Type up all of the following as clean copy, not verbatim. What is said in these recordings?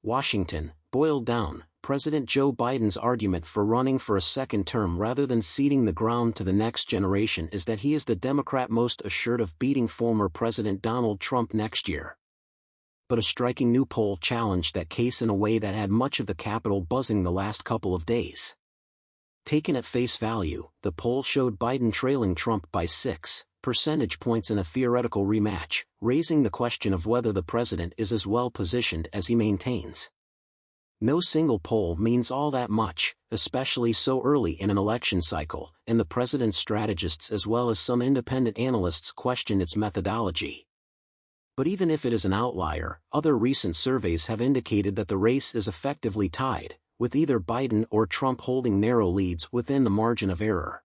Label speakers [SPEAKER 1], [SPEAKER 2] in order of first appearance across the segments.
[SPEAKER 1] Washington. Boiled down, President Joe Biden's argument for running for a second term rather than ceding the ground to the next generation is that he is the Democrat most assured of beating former President Donald Trump next year. But a striking new poll challenged that case in a way that had much of the Capitol buzzing the last couple of days. Taken at face value, the poll showed Biden trailing Trump by 6 percentage points in a theoretical rematch, raising the question of whether the president is as well positioned as he maintains. No single poll means all that much, especially so early in an election cycle, and the president's strategists as well as some independent analysts question its methodology. But even if it is an outlier, other recent surveys have indicated that the race is effectively tied, with either Biden or Trump holding narrow leads within the margin of error.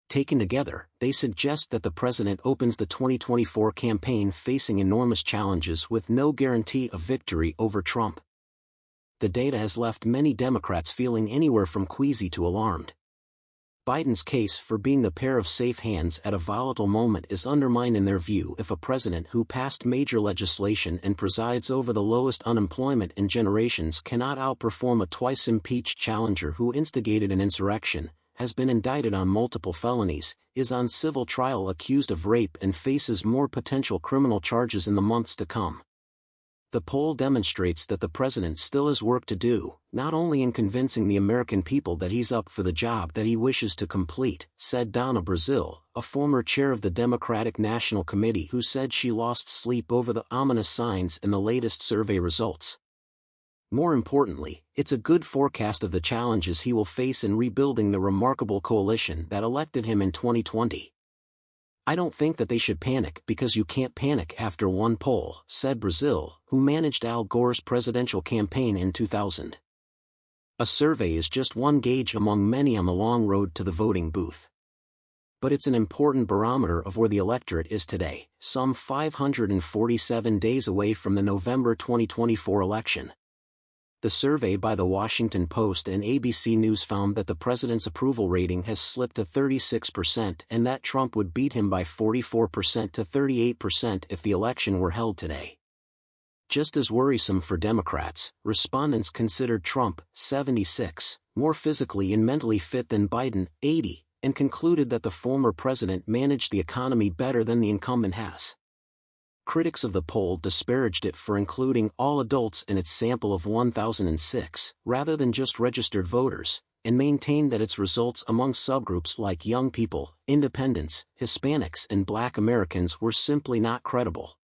[SPEAKER 1] Taken together, they suggest that the president opens the 2024 campaign facing enormous challenges with no guarantee of victory over Trump. The data has left many Democrats feeling anywhere from queasy to alarmed. Biden's case for being the pair of safe hands at a volatile moment is undermined in their view if a president who passed major legislation and presides over the lowest unemployment in generations cannot outperform a twice-impeached challenger who instigated an insurrection, has been indicted on multiple felonies, is on civil trial accused of rape and faces more potential criminal charges in the months to come. The poll demonstrates that the president still has work to do, not only in convincing the American people that he's up for the job that he wishes to complete, said Donna Brazile, a former chair of the Democratic National Committee who said she lost sleep over the ominous signs in the latest survey results. More importantly, it's a good forecast of the challenges he will face in rebuilding the remarkable coalition that elected him in 2020. I don't think that they should panic because you can't panic after one poll, said Brazile, who managed Al Gore's presidential campaign in 2000. A survey is just one gauge among many on the long road to the voting booth. But it's an important barometer of where the electorate is today, some 547 days away from the November 2024 election. The survey by The Washington Post and ABC News found that the president's approval rating has slipped to 36% and that Trump would beat him by 44% to 38% if the election were held today. Just as worrisome for Democrats, respondents considered Trump, 76, more physically and mentally fit than Biden, 80, and concluded that the former president managed the economy better than the incumbent has. Critics of the poll disparaged it for including all adults in its sample of 1,006, rather than just registered voters, and maintained that its results among subgroups like young people, independents, Hispanics and Black Americans were simply not credible.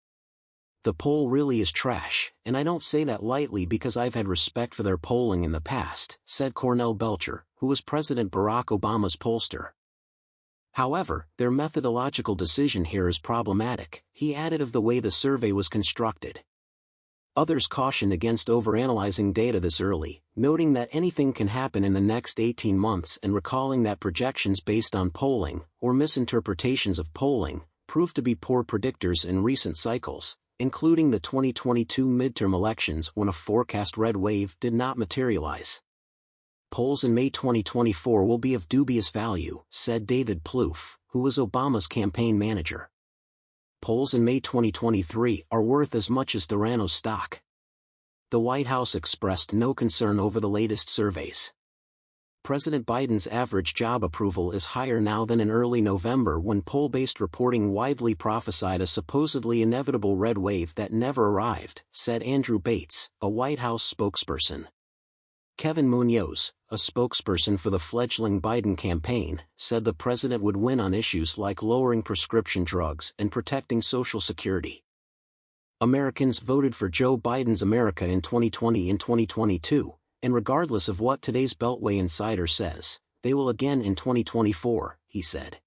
[SPEAKER 1] The poll really is trash, and I don't say that lightly because I've had respect for their polling in the past, said Cornell Belcher, who was President Barack Obama's pollster. However, their methodological decision here is problematic, he added, of the way the survey was constructed. Others cautioned against overanalyzing data this early, noting that anything can happen in the next 18 months and recalling that projections based on polling, or misinterpretations of polling, proved to be poor predictors in recent cycles, including the 2022 midterm elections when a forecast red wave did not materialize. Polls in May 2024 will be of dubious value, said David Plouffe, who was Obama's campaign manager. Polls in May 2023 are worth as much as Theranos stock. The White House expressed no concern over the latest surveys. President Biden's average job approval is higher now than in early November when poll-based reporting widely prophesied a supposedly inevitable red wave that never arrived, said Andrew Bates, a White House spokesperson. Kevin Munoz, a spokesperson for the fledgling Biden campaign, said the president would win on issues like lowering prescription drugs and protecting Social Security. Americans voted for Joe Biden's America in 2020 and 2022, and regardless of what today's Beltway insider says, they will again in 2024, he said.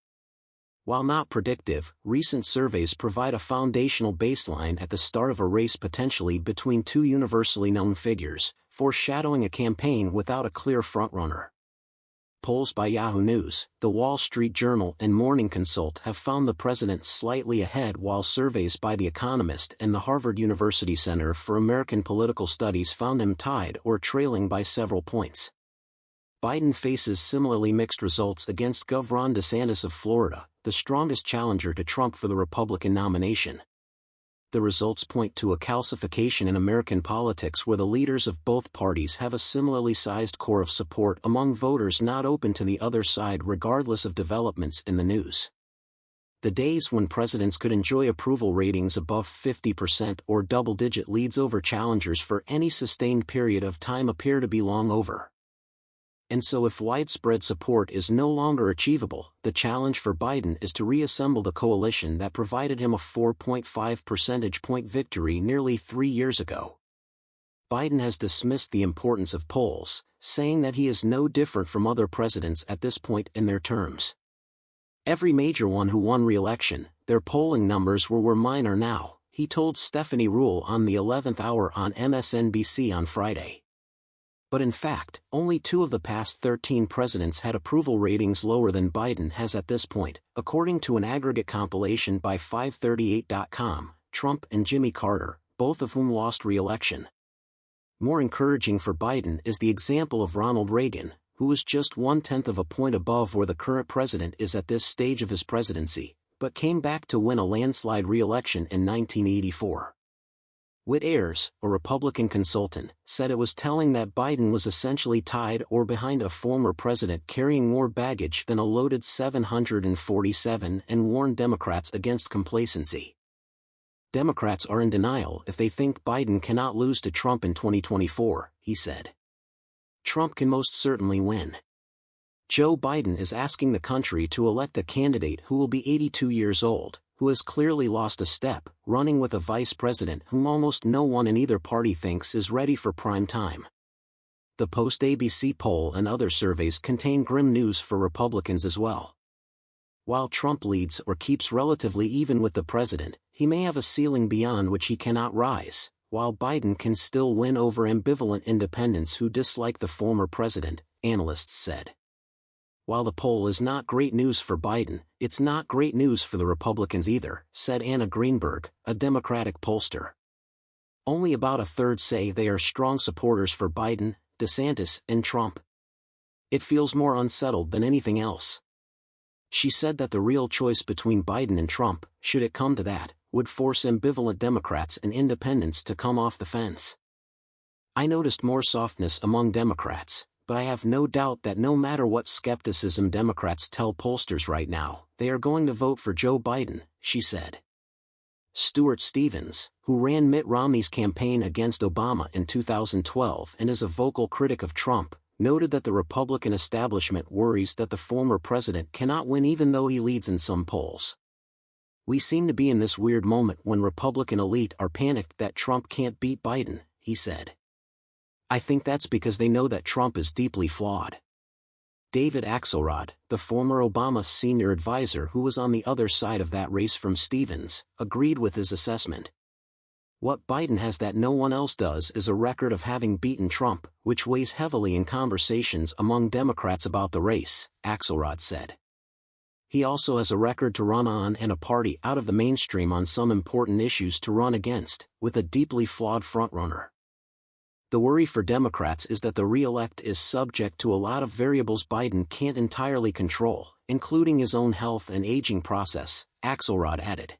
[SPEAKER 1] While not predictive, recent surveys provide a foundational baseline at the start of a race potentially between two universally known figures, foreshadowing a campaign without a clear frontrunner. Polls by Yahoo News, The Wall Street Journal and Morning Consult have found the president slightly ahead, while surveys by The Economist and the Harvard University Center for American Political Studies found him tied or trailing by several points. Biden faces similarly mixed results against Gov. Ron DeSantis of Florida, the strongest challenger to Trump for the Republican nomination. the results point to a calcification in American politics where the leaders of both parties have a similarly sized core of support among voters not open to the other side regardless of developments in the news. The days when presidents could enjoy approval ratings above 50% or double-digit leads over challengers for any sustained period of time appear to be long over. And so if widespread support is no longer achievable, the challenge for Biden is to reassemble the coalition that provided him a 4.5 percentage point victory nearly 3 years ago. Biden has dismissed the importance of polls, saying that he is no different from other presidents at this point in their terms. Every major one who won re-election, their polling numbers were where mine are now, he told Stephanie Ruhle on the 11th hour on MSNBC on Friday. But in fact, only 2 of the past 13 presidents had approval ratings lower than Biden has at this point, according to an aggregate compilation by 538.com, Trump and Jimmy Carter, both of whom lost re-election. More encouraging for Biden is the example of Ronald Reagan, who was just 1/10 of a point above where the current president is at this stage of his presidency, but came back to win a landslide re-election in 1984. Whit Ayers, a Republican consultant, said it was telling that Biden was essentially tied or behind a former president carrying more baggage than a loaded 747 and warned Democrats against complacency. Democrats are in denial if they think Biden cannot lose to Trump in 2024, he said. Trump can most certainly win. Joe Biden is asking the country to elect a candidate who will be 82 years old, who has clearly lost a step, running with a vice president whom almost no one in either party thinks is ready for prime time. The post-ABC poll and other surveys contain grim news for Republicans as well. While Trump leads or keeps relatively even with the president, he may have a ceiling beyond which he cannot rise, while Biden can still win over ambivalent independents who dislike the former president, analysts said. While the poll is not great news for Biden, it's not great news for the Republicans either, said Anna Greenberg, a Democratic pollster. Only about a third say they are strong supporters for Biden, DeSantis, and Trump. It feels more unsettled than anything else. She said that the real choice between Biden and Trump, should it come to that, would force ambivalent Democrats and independents to come off the fence. I noticed more softness among Democrats, but I have no doubt that no matter what skepticism Democrats tell pollsters right now, they are going to vote for Joe Biden, she said. Stuart Stevens, who ran Mitt Romney's campaign against Obama in 2012 and is a vocal critic of Trump, noted that the Republican establishment worries that the former president cannot win even though he leads in some polls. We seem to be in this weird moment when Republican elite are panicked that Trump can't beat Biden, he said. I think that's because they know that Trump is deeply flawed. David Axelrod, the former Obama senior advisor who was on the other side of that race from Stevens, agreed with his assessment. What Biden has that no one else does is a record of having beaten Trump, which weighs heavily in conversations among Democrats about the race, Axelrod said. He also has a record to run on and a party out of the mainstream on some important issues to run against, with a deeply flawed frontrunner. The worry for Democrats is that the re-elect is subject to a lot of variables Biden can't entirely control, including his own health and aging process, Axelrod added.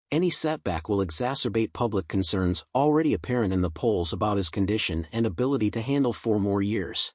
[SPEAKER 1] Any setback will exacerbate public concerns already apparent in the polls about his condition and ability to handle 4 more years.